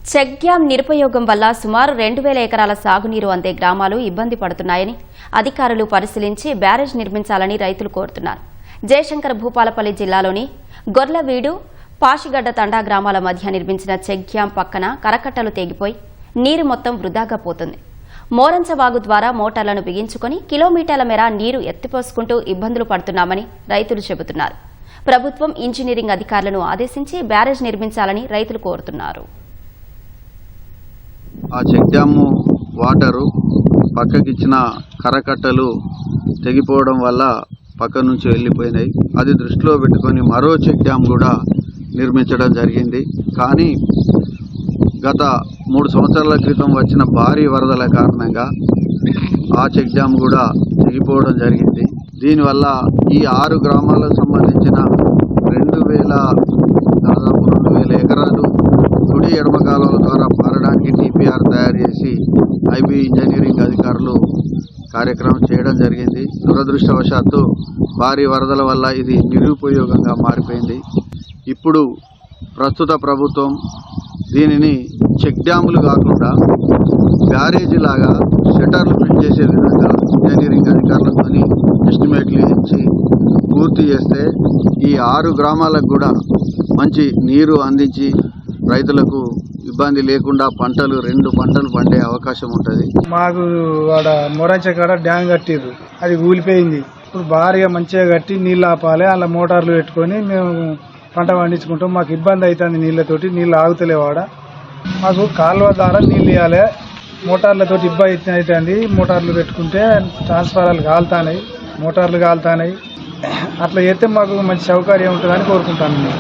Check dam నిరుపయోగం వల్ల సుమారు 2000 ఎకరాల సాగునీరు అందే గ్రామాలు ఇబ్బంది పడుతున్నాయని అధికారులు పరిశీలించి బ్యారేజ్ నిర్మించాలని రైతులు కోరుతున్నారు. జయశంకర్ భూపాలపల్లి జిల్లాలోని గొర్లవీడు, పాషిగడ్డ తండా గ్రామాల మధ్య నిర్మించిన చెక్ డ్యాం పక్కన కరకట్టలు తెగిపోయి నీరు మొత్తం వృధాగా పోతుంది. మోరంచవాగు ద్వారా మోటార్లను బిగించుకుని కిలోమీటర్ల మేర నీరు ఎత్తిపోసుకుంటూ ఇబ్బందులు పడుతున్నామని రైతులు చెబుతున్నారు. ప్రభుత్వం ఇంజనీరింగ్ అధికారులను ఆదేశించి బ్యారేజ్ నిర్మించాలని రైతులు కోరుతున్నారు. ఆ చెక్ డ్యాము వాటరు పక్కకిచ్చిన కరకట్టలు తెగిపోవడం వల్ల పక్క నుంచి వెళ్ళిపోయినాయి. అది దృష్టిలో పెట్టుకొని మరో చెక్ డ్యామ్ కూడా నిర్మించడం జరిగింది. కానీ గత 3 సంవత్సరాల క్రితం వచ్చిన భారీ వరదల కారణంగా ఆ చెక్ డ్యామ్ కూడా తెగిపోవడం జరిగింది. దీనివల్ల ఈ 6 గ్రామాలకు సంబంధించిన 2000 ఎకరాలు కుడి ఎడమ కాలువల ద్వారా పారడానికి టీపీఆర్ తయారు చేసి ఐబీ ఇంజనీరింగ్ అధికారులు కార్యక్రమం చేయడం జరిగింది. దురదృష్టవశాత్తు భారీ వరదల వల్ల ఇది నిరుపయోగంగా మారిపోయింది. ఇప్పుడు ప్రస్తుత ప్రభుత్వం దీనిని చెక్ డ్యాములు కాకుండా బ్యారేజీ లాగా షటర్లు ఫిట్ చేసే విధంగా ఇంజనీరింగ్ అధికారులతో ఎస్టిమేట్లు ఇచ్చి పూర్తి చేస్తే ఈ 6 గ్రామాలకు కూడా మంచి నీరు అందించి రైతులకు ఇబ్బంది లేకుండా 2 పంటలు పండే అవకాశం ఉంటుంది. మాకు వాడ మొరంచకాడ డ్యామ్ కట్టిర్రు, అది కూలిపోయింది. ఇప్పుడు భారీగా మంచిగా కట్టి నీళ్ళు ఆపాలి, అలా మోటార్లు పెట్టుకొని మేము పంట పండించుకుంటాం. మాకు ఇబ్బంది అవుతుంది, నీళ్ళతోటి నీళ్ళు ఆగుతలేవాడ. మాకు కాలువ ద్వారా నీళ్ళు ఇవ్వాలి, మోటార్లతో ఇబ్బంది అవుతుంది. మోటార్లు పెట్టుకుంటే ట్రాన్స్ఫారాలు కాలుతాయి, మోటార్లు కాలుతాయి. అట్లా చేస్తే మాకు మంచి సౌకర్యం ఉంటుందని కోరుకుంటాను.